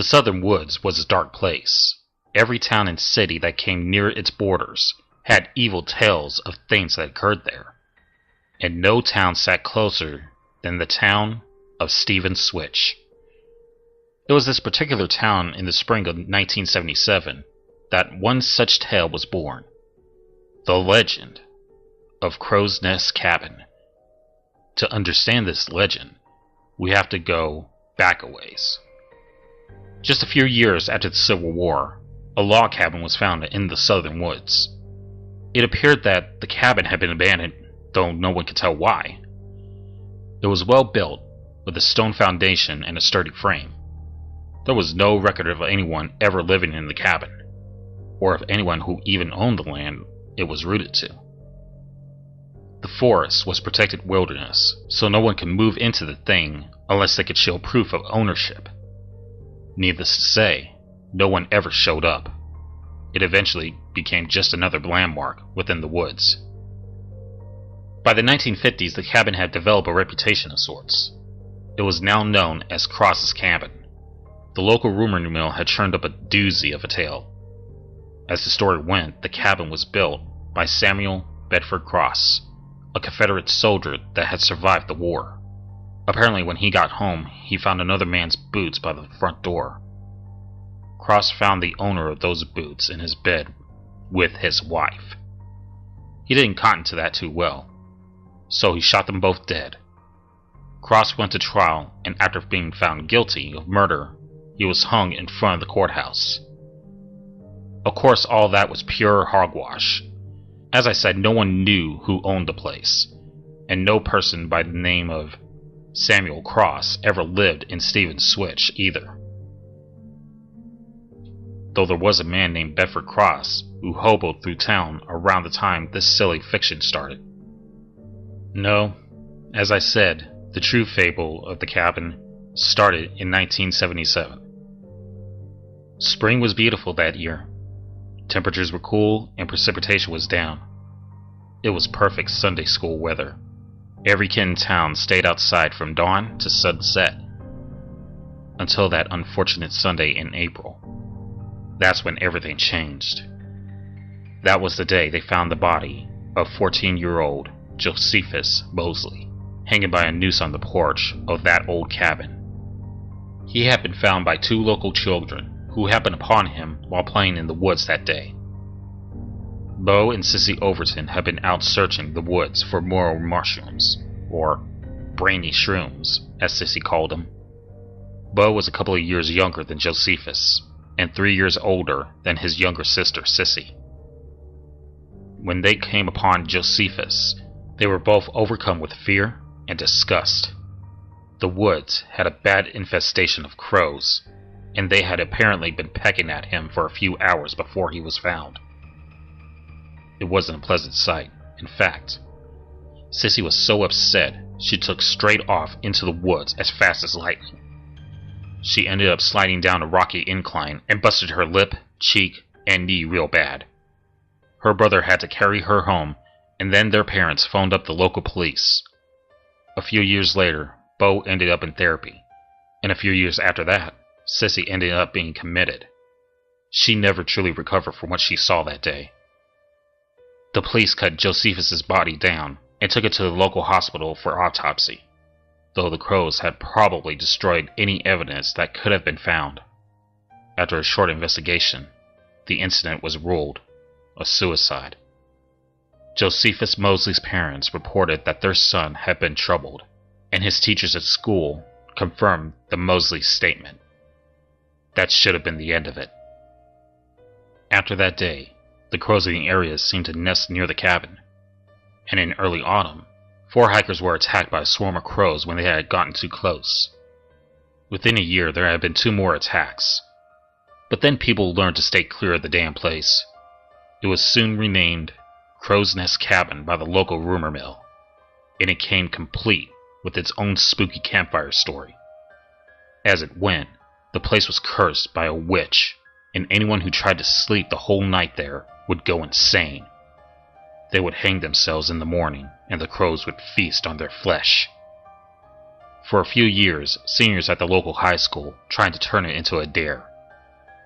The Southern Woods was a dark place. Every town and city that came near its borders had evil tales of things that occurred there. And no town sat closer than the town of Stephen Switch. It was this particular town in the spring of 1977 that one such tale was born. The legend of Crow's Nest Cabin. To understand this legend, we have to go back a ways. Just a few years after the Civil War, a log cabin was found in the Southern Woods. It appeared that the cabin had been abandoned, though no one could tell why. It was well built, with a stone foundation and a sturdy frame. There was no record of anyone ever living in the cabin, or of anyone who even owned the land it was rooted to. The forest was protected wilderness, so no one could move into the thing unless they could show proof of ownership. Needless to say, no one ever showed up. It eventually became just another landmark within the woods. By the 1950s, the cabin had developed a reputation of sorts. It was now known as Cross's Cabin. The local rumor mill had churned up a doozy of a tale. As the story went, the cabin was built by Samuel Bedford Cross, a Confederate soldier that had survived the war. Apparently, when he got home, he found another man's boots by the front door. Cross found the owner of those boots in his bed with his wife. He didn't cotton to that too well, so he shot them both dead. Cross went to trial, and after being found guilty of murder, he was hung in front of the courthouse. Of course, all that was pure hogwash. As I said, no one knew who owned the place, and no person by the name of Samuel Cross ever lived in Stephen Switch either. Though there was a man named Bedford Cross who hoboed through town around the time this silly fiction started. No, as I said, the true fable of the cabin started in 1977. Spring was beautiful that year. Temperatures were cool and precipitation was down. It was perfect Sunday school weather. Every kid in town stayed outside from dawn to sunset. Until that unfortunate Sunday in April. That's when everything changed. That was the day they found the body of 14-year-old Josephus Mosley, hanging by a noose on the porch of that old cabin. He had been found by two local children who happened upon him while playing in the woods that day. Bo and Sissy Overton had been out searching the woods for more mushrooms, or brainy shrooms, as Sissy called them. Bo was a couple of years younger than Josephus, and 3 years older than his younger sister Sissy. When they came upon Josephus, they were both overcome with fear and disgust. The woods had a bad infestation of crows, and they had apparently been pecking at him for a few hours before he was found. It wasn't a pleasant sight. In fact, Sissy was so upset she took straight off into the woods as fast as lightning. She ended up sliding down a rocky incline and busted her lip, cheek, and knee real bad. Her brother had to carry her home, and then their parents phoned up the local police. A few years later, Bo ended up in therapy, and a few years after that, Sissy ended up being committed. She never truly recovered from what she saw that day. The police cut Josephus's body down and took it to the local hospital for autopsy, though the crows had probably destroyed any evidence that could have been found. After a short investigation, the incident was ruled a suicide. Josephus Mosley's parents reported that their son had been troubled, and his teachers at school confirmed the Mosley statement. That should have been the end of it. After that day, the crows in the area seemed to nest near the cabin, and in early autumn, 4 hikers were attacked by a swarm of crows when they had gotten too close. Within a year, there had been 2 more attacks, but then people learned to stay clear of the damn place. It was soon renamed Crow's Nest Cabin by the local rumor mill, and it came complete with its own spooky campfire story. As it went, the place was cursed by a witch, and anyone who tried to sleep the whole night there would go insane. They would hang themselves in the morning, and the crows would feast on their flesh. For a few years, seniors at the local high school tried to turn it into a dare.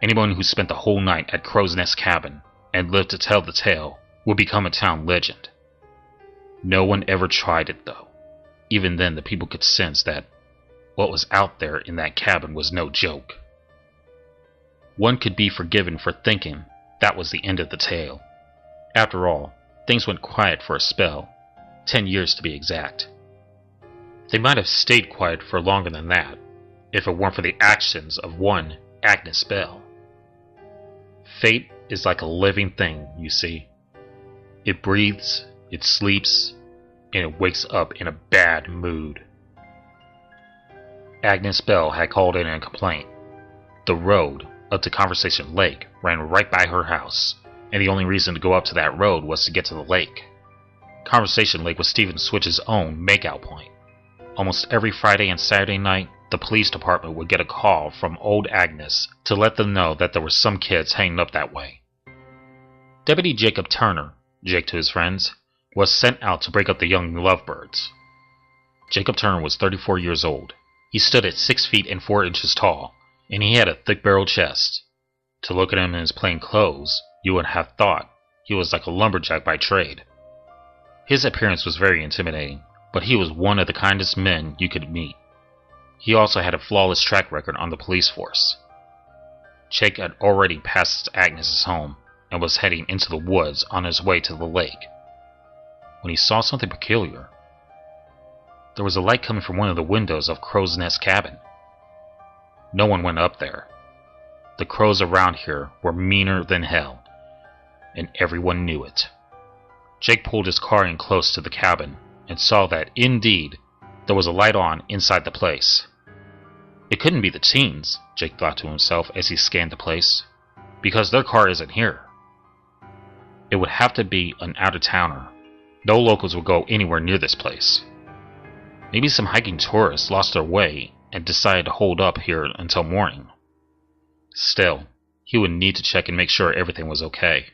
Anyone who spent the whole night at Crow's Nest Cabin and lived to tell the tale would become a town legend. No one ever tried it though. Even then, the people could sense that what was out there in that cabin was no joke. One could be forgiven for thinking that was the end of the tale. After all, things went quiet for a spell, 10 years to be exact. They might have stayed quiet for longer than that, if it weren't for the actions of one Agnes Bell. Fate is like a living thing, you see. It breathes, it sleeps, and it wakes up in a bad mood. Agnes Bell had called in a complaint. The road up to Conversation Lake ran right by her house, and the only reason to go up to that road was to get to the lake. Conversation Lake was Stephen Switch's own makeout point. Almost every Friday and Saturday night, the police department would get a call from old Agnes to let them know that there were some kids hanging up that way. Deputy Jacob Turner, Jake to his friends, was sent out to break up the young lovebirds. Jacob Turner was 34 years old. He stood at 6 feet and 4 inches tall, and he had a thick-barreled chest. To look at him in his plain clothes, you would have thought he was like a lumberjack by trade. His appearance was very intimidating, but he was one of the kindest men you could meet. He also had a flawless track record on the police force. Jake had already passed Agnes's home and was heading into the woods on his way to the lake when he saw something peculiar. There was a light coming from one of the windows of Crow's Nest Cabin. No one went up there. The crows around here were meaner than hell, and everyone knew it. Jake pulled his car in close to the cabin and saw that, indeed, there was a light on inside the place. It couldn't be the teens, Jake thought to himself as he scanned the place, because their car isn't here. It would have to be an out-of-towner. No locals would go anywhere near this place. Maybe some hiking tourists lost their way and decided to hold up here until morning. Still, he would need to check and make sure everything was okay.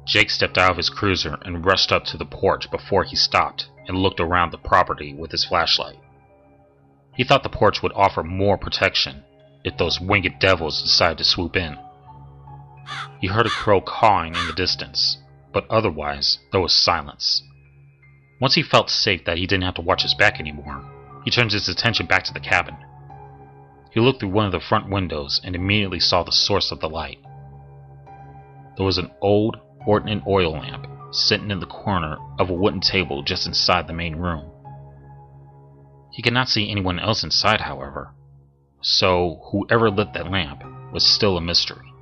Jake stepped out of his cruiser and rushed up to the porch before he stopped and looked around the property with his flashlight. He thought the porch would offer more protection if those winged devils decided to swoop in. He heard a crow cawing in the distance, but otherwise there was silence. Once he felt safe that he didn't have to watch his back anymore, he turned his attention back to the cabin. He looked through one of the front windows and immediately saw the source of the light. There was an old ordnance oil lamp sitting in the corner of a wooden table just inside the main room. He could not see anyone else inside, however, so whoever lit that lamp was still a mystery.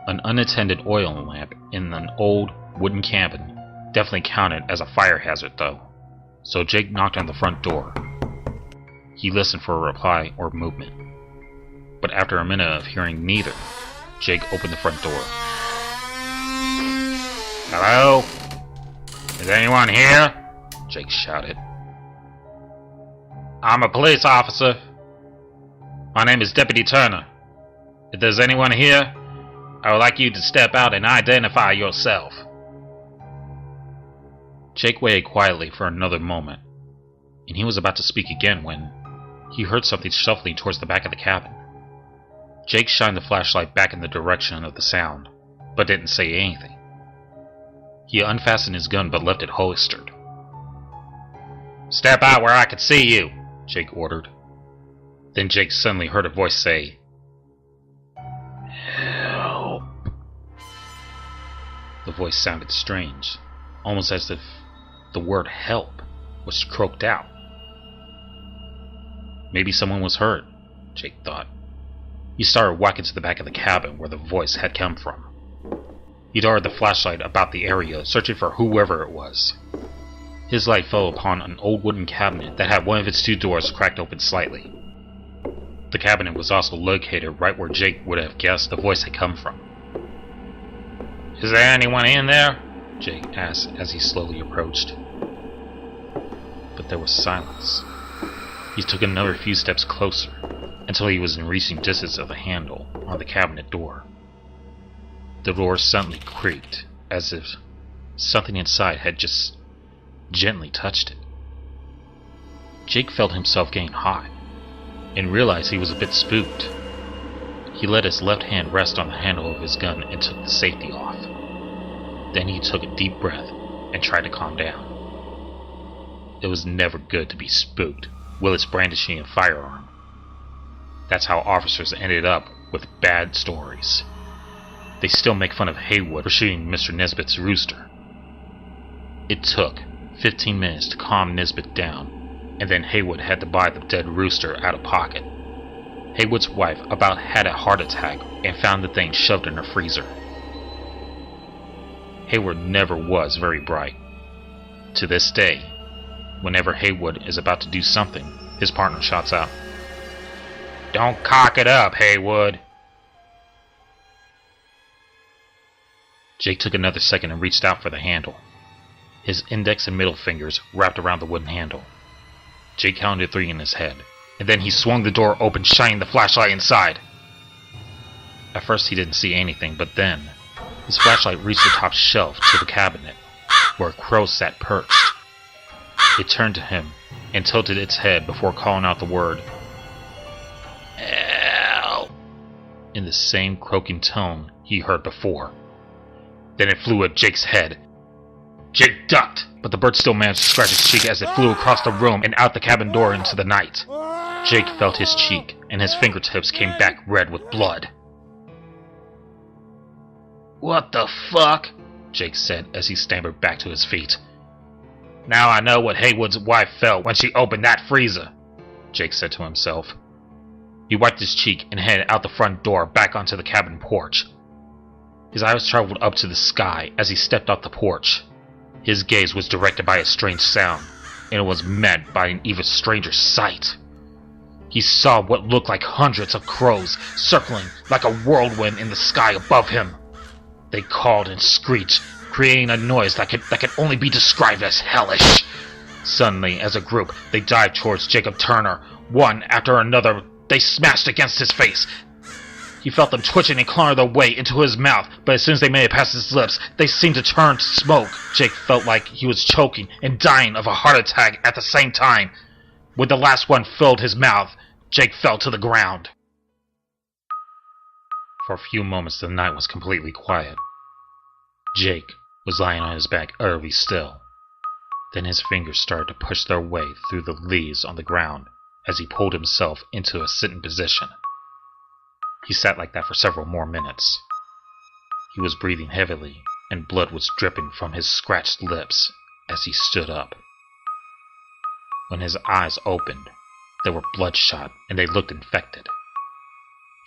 An unattended oil lamp in an old wooden cabin definitely counted as a fire hazard though, so Jake knocked on the front door. He listened for a reply or movement, but after a minute of hearing neither, Jake opened the front door. "Hello? Is anyone here?" Jake shouted. "I'm a police officer. My name is Deputy Turner. If there's anyone here, I would like you to step out and identify yourself." Jake waited quietly for another moment, and he was about to speak again when he heard something shuffling towards the back of the cabin. Jake shined the flashlight back in the direction of the sound, but didn't say anything. He unfastened his gun but left it holstered. "Step out where I can see you," Jake ordered. Then Jake suddenly heard a voice say, "Help." The voice sounded strange, almost as if the word help was croaked out. Maybe someone was hurt, Jake thought. He started walking to the back of the cabin where the voice had come from. He darted the flashlight about the area, searching for whoever it was. His light fell upon an old wooden cabinet that had one of its two doors cracked open slightly. The cabinet was also located right where Jake would have guessed the voice had come from. "Is there anyone in there?" Jake asked as he slowly approached. But there was silence. He took another few steps closer, until he was in reaching distance of the handle on the cabinet door. The door suddenly creaked, as if something inside had just gently touched it. Jake felt himself getting hot, and realized he was a bit spooked. He let his left hand rest on the handle of his gun and took the safety off. Then he took a deep breath and tried to calm down. It was never good to be spooked whilst brandishing a firearm. That's how officers ended up with bad stories. They still make fun of Haywood for shooting Mr. Nesbitt's rooster. It took 15 minutes to calm Nesbitt down, and then Haywood had to buy the dead rooster out of pocket. Haywood's wife about had a heart attack and found the thing shoved in her freezer. Haywood never was very bright. To this day, whenever Haywood is about to do something, his partner shouts out, "Don't cock it up, Haywood!" Jake took another second and reached out for the handle. His index and middle fingers wrapped around the wooden handle. Jake counted 3 in his head, and then he swung the door open, shining the flashlight inside. At first he didn't see anything, but then his flashlight reached the top shelf to the cabinet, where a crow sat perched. It turned to him and tilted its head before calling out the word, "Help!" in the same croaking tone he heard before. Then it flew at Jake's head. Jake ducked, but the bird still managed to scratch his cheek as it flew across the room and out the cabin door into the night. Jake felt his cheek, and his fingertips came back red with blood. "What the fuck?" Jake said as he stammered back to his feet. "Now I know what Haywood's wife felt when she opened that freezer," Jake said to himself. He wiped his cheek and headed out the front door back onto the cabin porch. His eyes traveled up to the sky as he stepped off the porch. His gaze was directed by a strange sound, and it was met by an even stranger sight. He saw what looked like hundreds of crows circling like a whirlwind in the sky above him. They called and screeched, creating a noise that could only be described as hellish. Suddenly, as a group, they dived towards Jacob Turner. One after another, they smashed against his face. He felt them twitching and clawing their way into his mouth, but as soon as they made it past his lips, they seemed to turn to smoke. Jake felt like he was choking and dying of a heart attack at the same time. When the last one filled his mouth, Jake fell to the ground. For a few moments, the night was completely quiet. Jake was lying on his back utterly still. Then his fingers started to push their way through the leaves on the ground as he pulled himself into a sitting position. He sat like that for several more minutes. He was breathing heavily, and blood was dripping from his scratched lips as he stood up. When his eyes opened, they were bloodshot and they looked infected.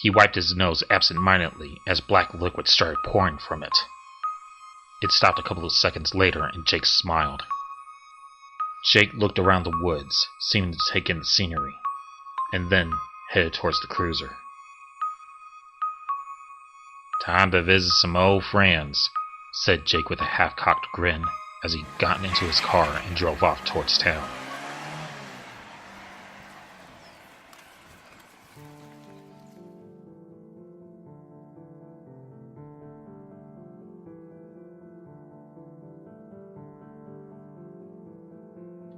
He wiped his nose absent-mindedly as black liquid started pouring from it. It stopped a couple of seconds later and Jake smiled. Jake looked around the woods, seeming to take in the scenery, and then headed towards the cruiser. "Time to visit some old friends," said Jake with a half-cocked grin as he got into his car and drove off towards town.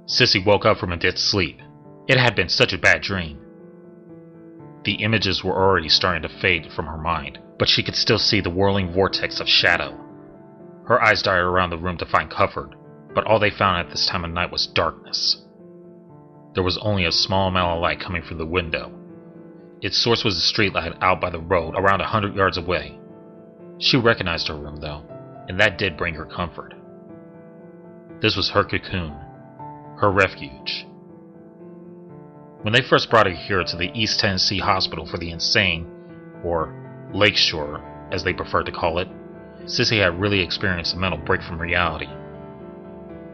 Sissy woke up from a dead sleep. It had been such a bad dream. The images were already starting to fade from her mind, but she could still see the whirling vortex of shadow. Her eyes darted around the room to find comfort, but all they found at this time of night was darkness. There was only a small amount of light coming from the window. Its source was a street light out by the road around 100 yards away. She recognized her room, though, and that did bring her comfort. This was her cocoon, her refuge. When they first brought her here to the East Tennessee Hospital for the Insane, or Lakeshore as they preferred to call it, Sissy had really experienced a mental break from reality.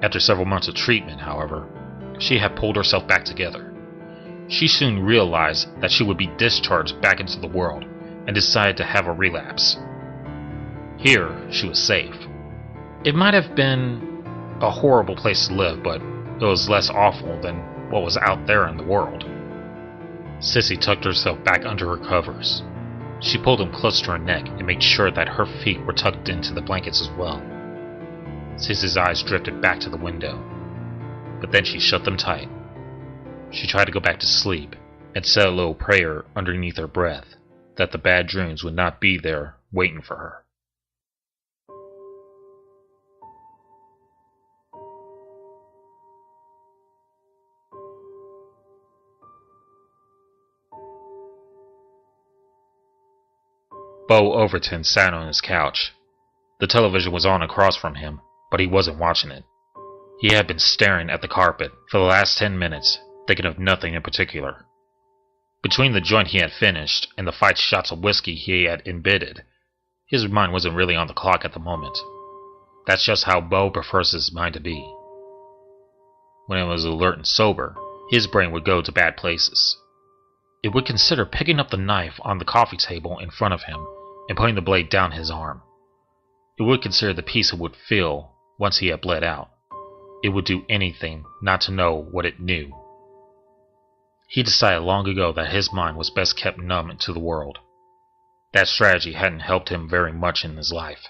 After several months of treatment, however, she had pulled herself back together. She soon realized that she would be discharged back into the world and decided to have a relapse. Here, she was safe. It might have been a horrible place to live, but it was less awful than what was out there in the world. Sissy tucked herself back under her covers. She pulled them close to her neck and made sure that her feet were tucked into the blankets as well. Sissy's eyes drifted back to the window, but then she shut them tight. She tried to go back to sleep and said a little prayer underneath her breath that the bad dreams would not be there waiting for her. Bo Overton sat on his couch. The television was on across from him, but he wasn't watching it. He had been staring at the carpet for the last 10 minutes, thinking of nothing in particular. Between the joint he had finished and the 5 shots of whiskey he had imbibed, his mind wasn't really on the clock at the moment. That's just how Bo prefers his mind to be. When it was alert and sober, his brain would go to bad places. It would consider picking up the knife on the coffee table in front of him and putting the blade down his arm. It would consider the peace it would feel once he had bled out. It would do anything not to know what it knew. He decided long ago that his mind was best kept numb to the world. That strategy hadn't helped him very much in his life.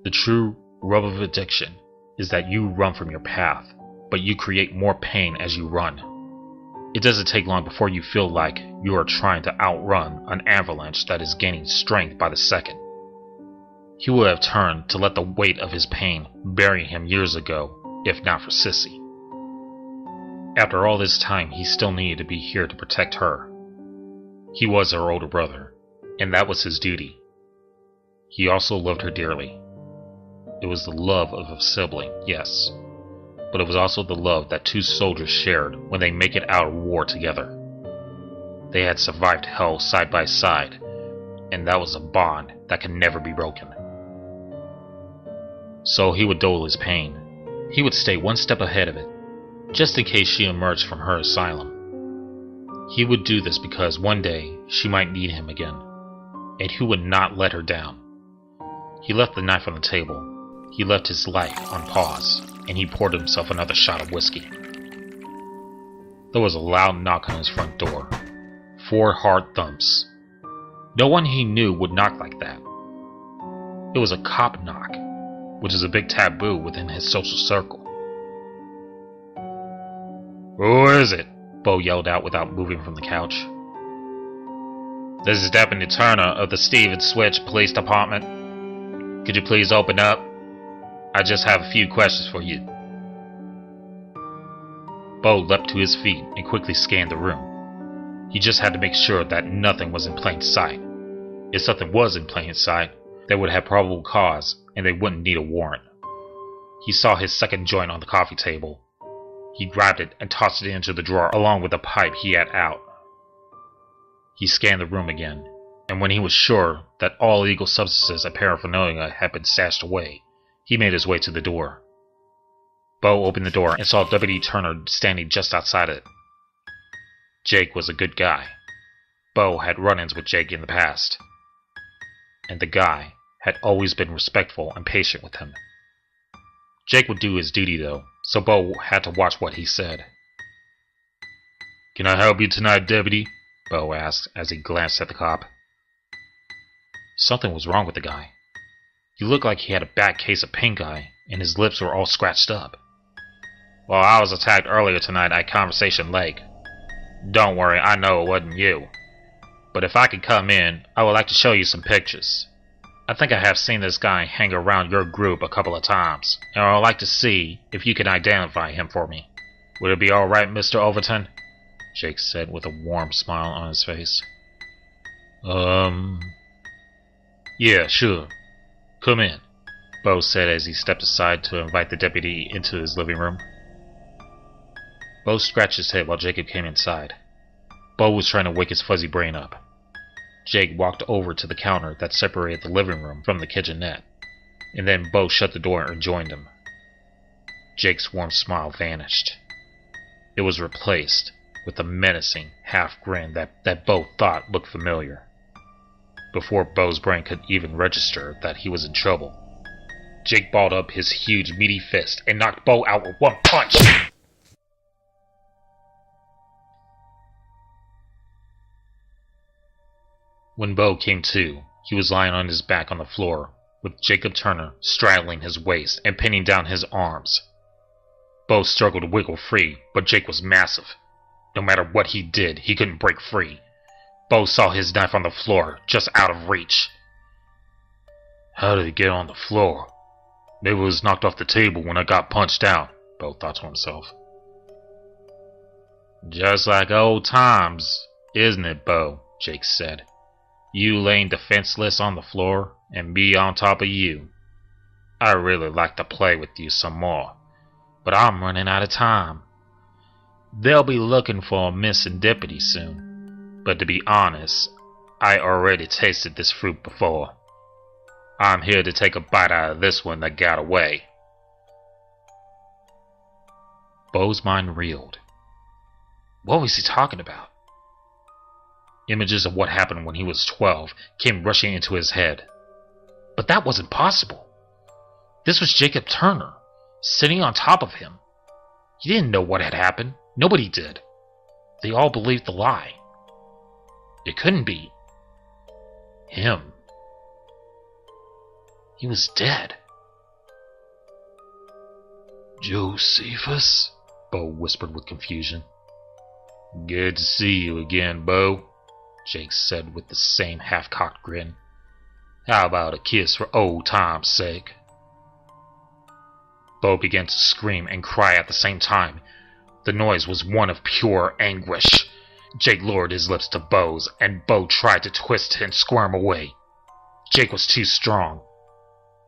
The true rub of addiction is that you run from your path, but you create more pain as you run. It doesn't take long before you feel like you are trying to outrun an avalanche that is gaining strength by the second. He would have turned to let the weight of his pain bury him years ago, if not for Sissy. After all this time, he still needed to be here to protect her. He was her older brother, and that was his duty. He also loved her dearly. It was the love of a sibling, yes, but it was also the love that 2 soldiers shared when they make it out of war together. They had survived hell side by side, and that was a bond that can never be broken. So he would dull his pain. He would stay 1 step ahead of it, just in case she emerged from her asylum. He would do this because one day she might need him again, and he would not let her down. He left the knife on the table. He left his life on pause, and he poured himself another shot of whiskey. There was a loud knock on his front door. 4 hard thumps. No one he knew would knock like that. It was a cop knock, which is a big taboo within his social circle. "Who is it?" Bo yelled out without moving from the couch. "This is Deputy Turner of the Stevens Switch Police Department. Could you please open up? I just have a few questions for you." Bo leapt to his feet and quickly scanned the room. He just had to make sure that nothing was in plain sight. If something was in plain sight, they would have probable cause and they wouldn't need a warrant. He saw his second joint on the coffee table. He grabbed it and tossed it into the drawer along with the pipe he had out. He scanned the room again, and when he was sure that all illegal substances and paraphernalia had been stashed away, he made his way to the door. Bo opened the door and saw Deputy Turner standing just outside it. Jake was a good guy. Bo had run-ins with Jake in the past, and the guy had always been respectful and patient with him. Jake would do his duty though, so Bo had to watch what he said. "Can I help you tonight, Deputy?" Bo asked as he glanced at the cop. Something was wrong with the guy. He looked like he had a bad case of pink eye, and his lips were all scratched up. "Well, I was attacked earlier tonight at Conversation Lake. Don't worry, I know it wasn't you. But if I could come in, I would like to show you some pictures. I think I have seen this guy hang around your group a couple of times, and I would like to see if you can identify him for me. Would it be alright, Mr. Overton?" Jake said with a warm smile on his face. Yeah, sure. Come in," Bo said as he stepped aside to invite the deputy into his living room. Bo scratched his head while Jacob came inside. Bo was trying to wake his fuzzy brain up. Jake walked over to the counter that separated the living room from the kitchenette, and then Bo shut the door and joined him. Jake's warm smile vanished. It was replaced with a menacing half grin that Bo thought looked familiar. Before Bo's brain could even register that he was in trouble, Jake balled up his huge meaty fist and knocked Bo out with one punch. When Bo came to, he was lying on his back on the floor, with Jacob Turner straddling his waist and pinning down his arms. Bo struggled to wiggle free, but Jake was massive. No matter what he did, he couldn't break free. Bo saw his knife on the floor, just out of reach. How did it get on the floor? Maybe it was knocked off the table when I got punched out, Bo thought to himself. Just like old times, isn't it, Bo? Jake said. You laying defenseless on the floor, and me on top of you. I really like to play with you some more, but I'm running out of time. They'll be looking for a missing deputy soon, but to be honest, I already tasted this fruit before. I'm here to take a bite out of this one that got away. Bo's mind reeled. What was he talking about? Images of what happened when he was 12 came rushing into his head. But that wasn't possible. This was Jacob Turner, sitting on top of him. He didn't know what had happened. Nobody did. They all believed the lie. It couldn't be him. He was dead. Josephus? Bo whispered with confusion. Good to see you again, Bo, Jake said with the same half-cocked grin. How about a kiss for old time's sake? Bo began to scream and cry at the same time. The noise was one of pure anguish. Jake lowered his lips to Bo's, and Bo tried to twist and squirm away. Jake was too strong.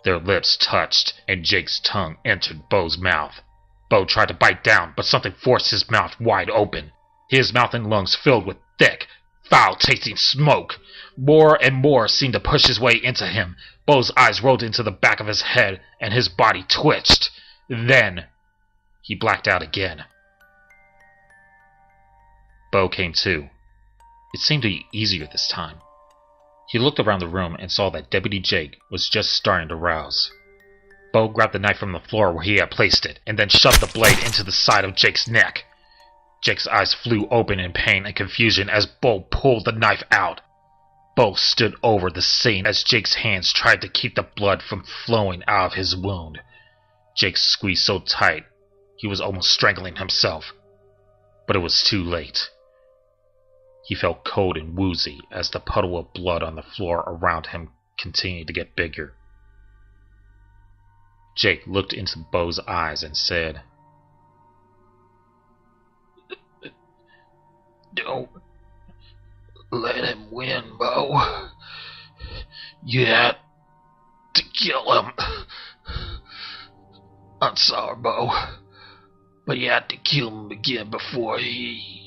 Their lips touched, and Jake's tongue entered Bo's mouth. Bo tried to bite down, but something forced his mouth wide open. His mouth and lungs filled with thick, foul-tasting smoke. More and more seemed to push his way into him. Bo's eyes rolled into the back of his head, and his body twitched. Then, he blacked out again. Bo came to. It seemed to be easier this time. He looked around the room and saw that Deputy Jake was just starting to rouse. Bo grabbed the knife from the floor where he had placed it, and then shoved the blade into the side of Jake's neck. Jake's eyes flew open in pain and confusion as Bo pulled the knife out. Bo stood over the scene as Jake's hands tried to keep the blood from flowing out of his wound. Jake squeezed so tight, he was almost strangling himself. But it was too late. He felt cold and woozy as the puddle of blood on the floor around him continued to get bigger. Jake looked into Bo's eyes and said, Don't let him win, Bo. You had to kill him. I'm sorry, Bo, but you had to kill him again before he...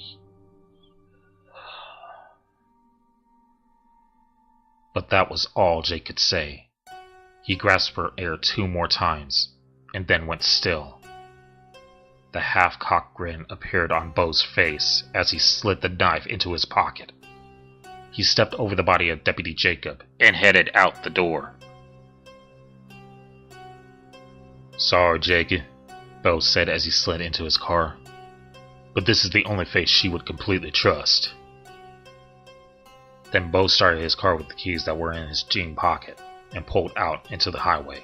But that was all Jake could say. He grasped for air 2 more times, and then went still. The half-cocked grin appeared on Bo's face as he slid the knife into his pocket. He stepped over the body of Deputy Jacob and headed out the door. Sorry, Jakey, Bo said as he slid into his car. But this is the only face she would completely trust. Then Bo started his car with the keys that were in his jean pocket and pulled out into the highway.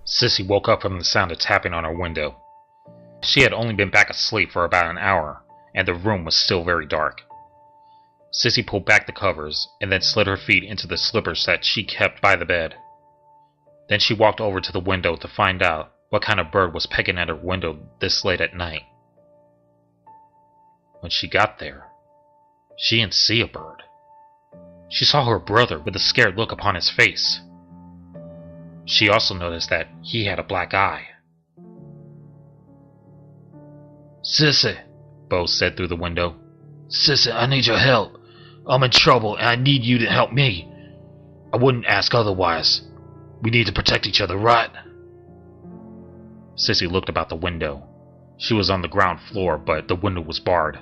Sissy woke up from the sound of tapping on her window. She had only been back asleep for about an hour, and the room was still very dark. Sissy pulled back the covers, and then slid her feet into the slippers that she kept by the bed. Then she walked over to the window to find out what kind of bird was pecking at her window this late at night. When she got there, she didn't see a bird. She saw her brother with a scared look upon his face. She also noticed that he had a black eye. Sissy, Bo said through the window. Sissy, I need your help. I'm in trouble and I need you to help me. I wouldn't ask otherwise. We need to protect each other, right? Sissy looked about the window. She was on the ground floor, but the window was barred.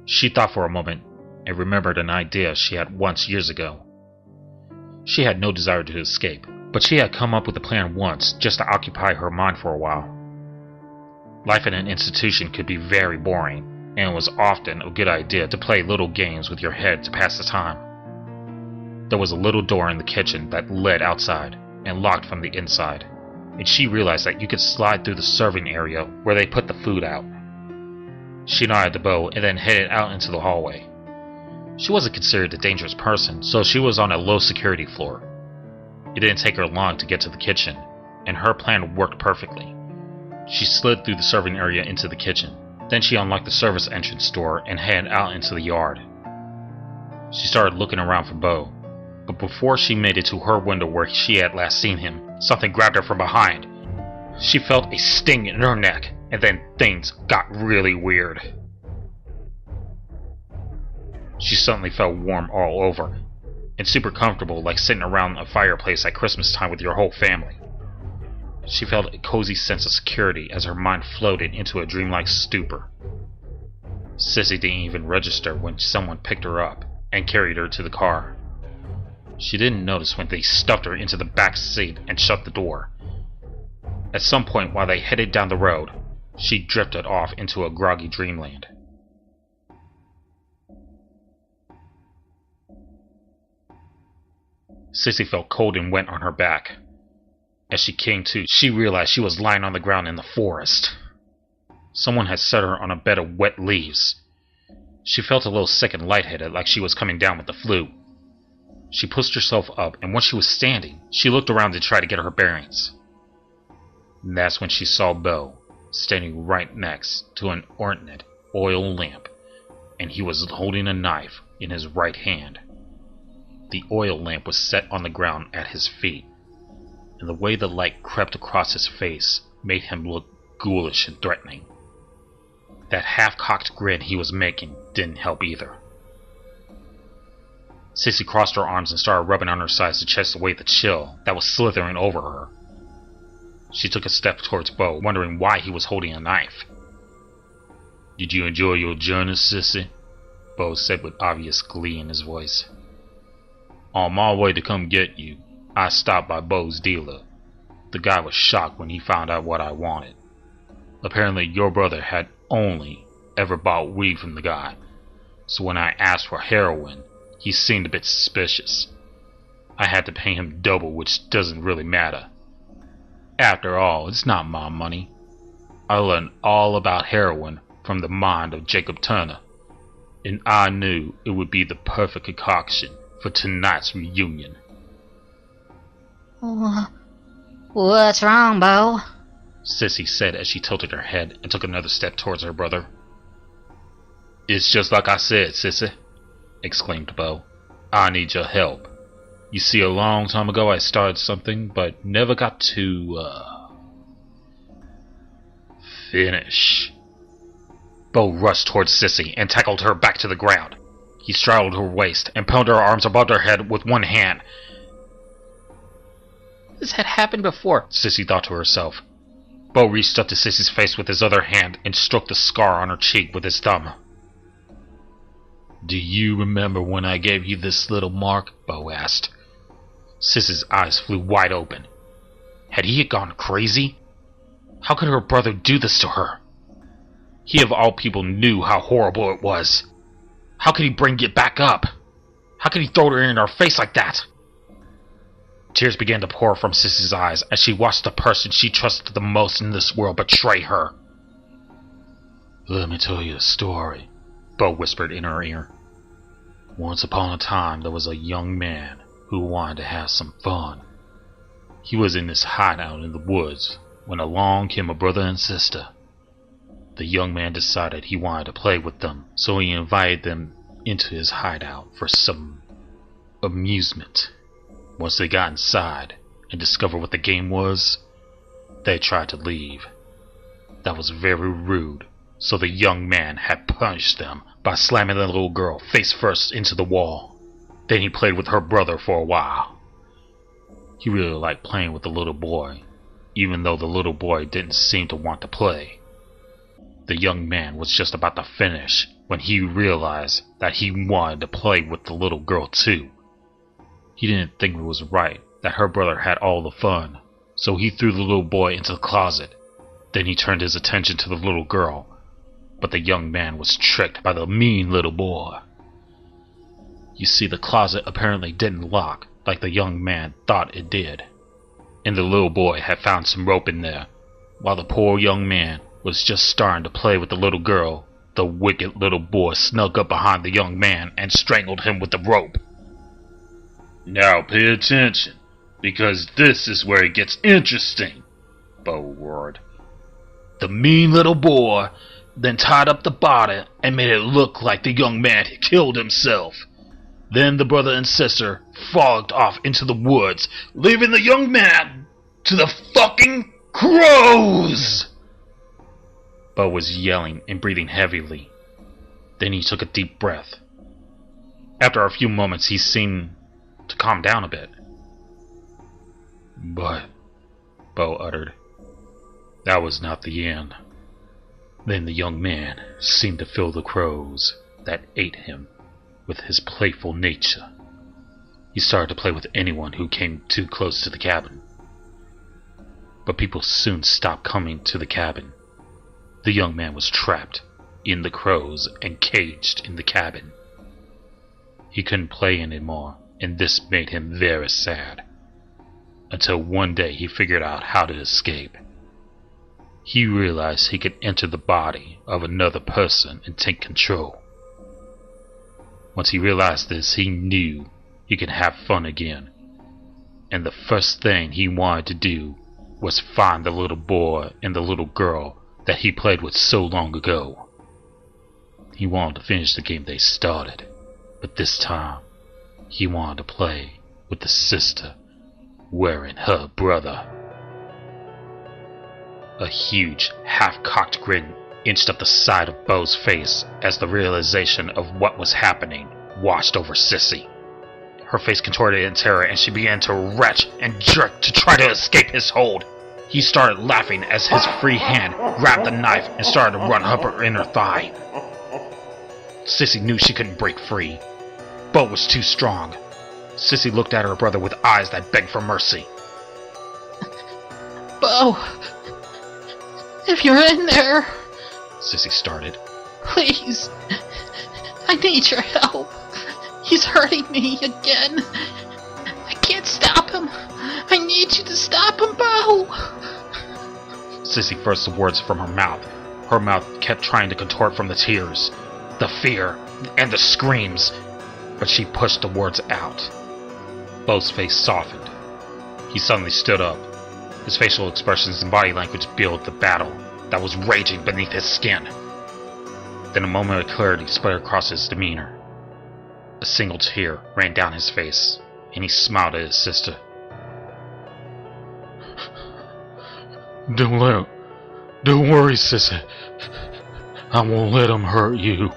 She thought for a moment and remembered an idea she had once years ago. She had no desire to escape, but she had come up with a plan once just to occupy her mind for a while. Life in an institution could be very boring, and it was often a good idea to play little games with your head to pass the time. There was a little door in the kitchen that led outside and locked from the inside, and she realized that you could slide through the serving area where they put the food out. She nodded to Bo and then headed out into the hallway. She wasn't considered a dangerous person, so she was on a low security floor. It didn't take her long to get to the kitchen, and her plan worked perfectly. She slid through the serving area into the kitchen. Then she unlocked the service entrance door and headed out into the yard. She started looking around for Bo, but before she made it to her window where she had last seen him, something grabbed her from behind. She felt a sting in her neck, and then things got really weird. She suddenly felt warm all over, and super comfortable, like sitting around a fireplace at Christmas time with your whole family. She felt a cozy sense of security as her mind floated into a dreamlike stupor. Sissy didn't even register when someone picked her up and carried her to the car. She didn't notice when they stuffed her into the back seat and shut the door. At some point while they headed down the road, she drifted off into a groggy dreamland. Sissy felt cold and wet on her back. As she came to, she realized she was lying on the ground in the forest. Someone had set her on a bed of wet leaves. She felt a little sick and lightheaded, like she was coming down with the flu. She pushed herself up, and once she was standing, she looked around to try to get her bearings. And that's when she saw Bo, standing right next to an originated oil lamp, and he was holding a knife in his right hand. The oil lamp was set on the ground at his feet, and the way the light crept across his face made him look ghoulish and threatening. That half-cocked grin he was making didn't help either. Sissy crossed her arms and started rubbing on her sides to chase away the chill that was slithering over her. She took a step towards Bo, wondering why he was holding a knife. "Did you enjoy your journey, Sissy?" Bo said with obvious glee in his voice. "On my way to come get you, I stopped by Bo's dealer. The guy was shocked when he found out what I wanted. Apparently your brother had only ever bought weed from the guy, so when I asked for heroin, he seemed a bit suspicious. I had to pay him double, which doesn't really matter. After all, it's not my money. I learned all about heroin from the mind of Jacob Turner, and I knew it would be the perfect concoction for tonight's reunion." What's wrong, Bo? Sissy said as she tilted her head and took another step towards her brother. "It's just like I said, Sissy," exclaimed Bo. "I need your help. You see, a long time ago I started something, but never got to, finish." Bo rushed towards Sissy and tackled her back to the ground. He straddled her waist and pounded her arms above her head with one hand. This had happened before, Sissy thought to herself. Bo reached up to Sissy's face with his other hand and stroked the scar on her cheek with his thumb. "Do you remember when I gave you this little mark?" Bo asked. Sissy's eyes flew wide open. Had he gone crazy? How could her brother do this to her? He of all people knew how horrible it was. How could he bring it back up? How could he throw it in her face like that? Tears began to pour from Sissy's eyes as she watched the person she trusted the most in this world betray her. "Let me tell you a story," Bo whispered in her ear. "Once upon a time there was a young man who wanted to have some fun. He was in his hideout in the woods when along came a brother and sister. The young man decided he wanted to play with them, so he invited them into his hideout for some amusement. Once they got inside and discovered what the game was, they tried to leave. That was very rude, so the young man had punished them by slamming the little girl face first into the wall. Then he played with her brother for a while. He really liked playing with the little boy, even though the little boy didn't seem to want to play. The young man was just about to finish when he realized that he wanted to play with the little girl too. He didn't think it was right that her brother had all the fun, so he threw the little boy into the closet. Then he turned his attention to the little girl, But the young man was tricked by the mean little boy. You see, the closet apparently didn't lock like the young man thought it did, and the little boy had found some rope in there. While the poor young man was just starting to play with the little girl, the wicked little boy snuck up behind the young man and strangled him with the rope. "Now pay attention, because this is where it gets interesting," Bo roared. The mean little boy then tied up the body and made it look like the young man had killed himself. Then the brother and sister frolicked off into the woods, leaving the young man to the fucking crows! Bo was yelling and breathing heavily. Then he took a deep breath. After a few moments, he seemed to calm down a bit. "But," Bo uttered, "that was not the end." Then the young man seemed to fill the crows that ate him with his playful nature. He started to play with anyone who came too close to the cabin. But people soon stopped coming to the cabin. The young man was trapped in the crows and caged in the cabin. He couldn't play anymore, and this made him very sad. Until one day he figured out how to escape. He realized he could enter the body of another person and take control. Once he realized this, he knew he could have fun again. And the first thing he wanted to do was find the little boy and the little girl that he played with so long ago. He wanted to finish the game they started, but this time he wanted to play with the sister wearing her brother. A huge, half-cocked grin inched up the side of Bo's face as the realization of what was happening washed over Sissy. Her face contorted in terror and she began to retch and jerk to try to escape his hold. He started laughing as his free hand grabbed the knife and started to run up her inner thigh. Sissy knew she couldn't break free. Bo was too strong. Sissy looked at her brother with eyes that begged for mercy. Bo, if you're in there, Sissy started. Please, I need your help. He's hurting me again. I can't stop him. I need you to stop him, Bo. Sissy forced the words from her mouth. Her mouth kept trying to contort from the tears, the fear, and the screams, but she pushed the words out. Bo's face softened. He suddenly stood up. His facial expressions and body language revealed the battle that was raging beneath his skin. Then a moment of clarity spread across his demeanor. A single tear ran down his face, and he smiled at his sister. Don't worry, Sissy. I won't let him hurt you."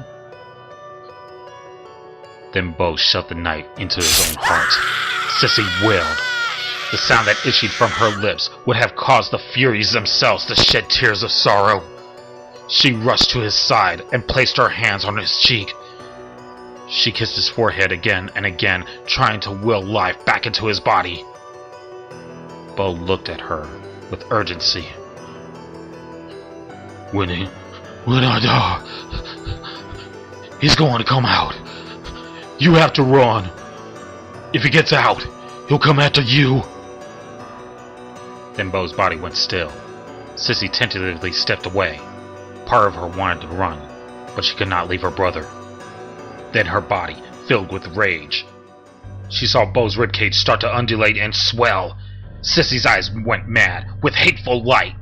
Then Bo shoved the knife into his own heart. Sissy wailed. The sound that issued from her lips would have caused the Furies themselves to shed tears of sorrow. She rushed to his side and placed her hands on his cheek. She kissed his forehead again and again, trying to will life back into his body. Bo looked at her with urgency. When I die, he's going to come out. You have to run. If he gets out, he'll come after you. Then Bo's body went still. Sissy tentatively stepped away. Part of her wanted to run, but she could not leave her brother. Then her body filled with rage. She saw Bo's ribcage start to undulate and swell. Sissy's eyes went mad with hateful light.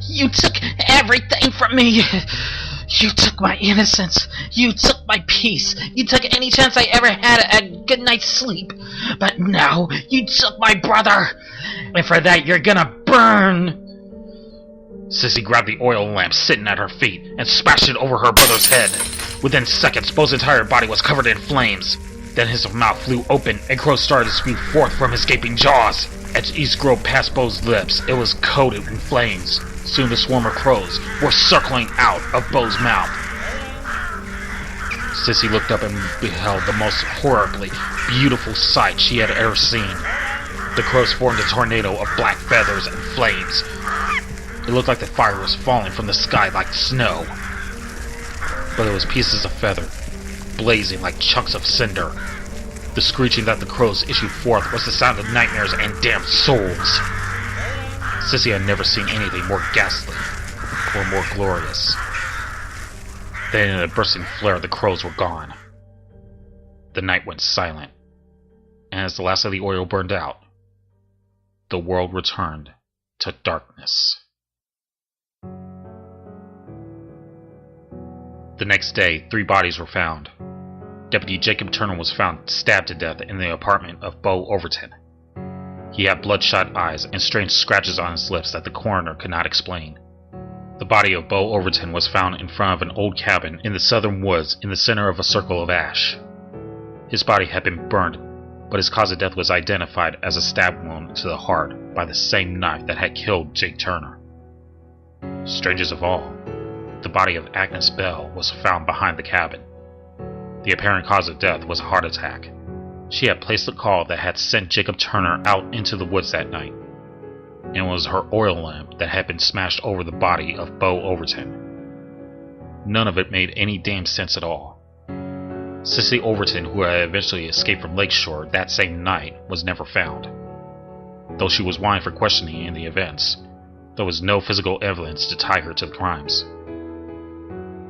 You took everything from me. You took my innocence. You took my peace. You took any chance I ever had at a good night's sleep. But now you took my brother. And for that you're gonna burn. Sissy grabbed the oil lamp sitting at her feet and smashed it over her brother's head. Within seconds, Bo's entire body was covered in flames. Then his mouth flew open and crows started to spew forth from his gaping jaws. As each crow passed Bo's lips, it was coated in flames. Soon the swarm of crows were circling out of Bo's mouth. Sissy looked up and beheld the most horribly beautiful sight she had ever seen. The crows formed a tornado of black feathers and flames. It looked like the fire was falling from the sky like snow. But it was pieces of feather, blazing like chunks of cinder. The screeching that the crows issued forth was the sound of nightmares and damned souls. Sissy had never seen anything more ghastly or more glorious. Then in a bursting flare, the crows were gone. The night went silent, and as the last of the oil burned out, the world returned to darkness. The next day, 3 bodies were found. Deputy Jacob Turner was found stabbed to death in the apartment of Bo Overton. He had bloodshot eyes and strange scratches on his lips that the coroner could not explain. The body of Bo Overton was found in front of an old cabin in the southern woods in the center of a circle of ash. His body had been burned, but his cause of death was identified as a stab wound to the heart by the same knife that had killed Jake Turner. Strangest of all, the body of Agnes Bell was found behind the cabin. The apparent cause of death was a heart attack. She had placed the call that had sent Jacob Turner out into the woods that night, and it was her oil lamp that had been smashed over the body of Bo Overton. None of it made any damn sense at all. Sissy Overton, who had eventually escaped from Lakeshore that same night, was never found. Though she was wanted for questioning in the events, there was no physical evidence to tie her to the crimes.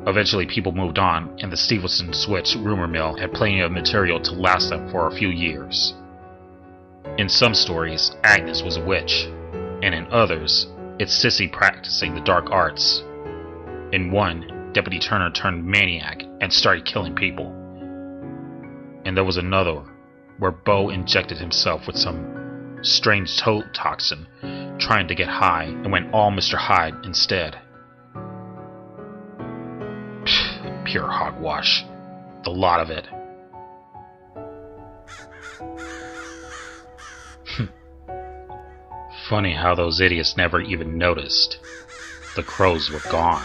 Eventually people moved on, and the Stevenson Switch rumor mill had plenty of material to last them for a few years. In some stories, Agnes was a witch, and in others, it's Sissy practicing the dark arts. In one, Deputy Turner turned maniac and started killing people. And there was another, where Bo injected himself with some strange toad toxin, trying to get high, and went all Mr. Hyde instead. Pure hogwash. The lot of it. Funny how those idiots never even noticed. The crows were gone.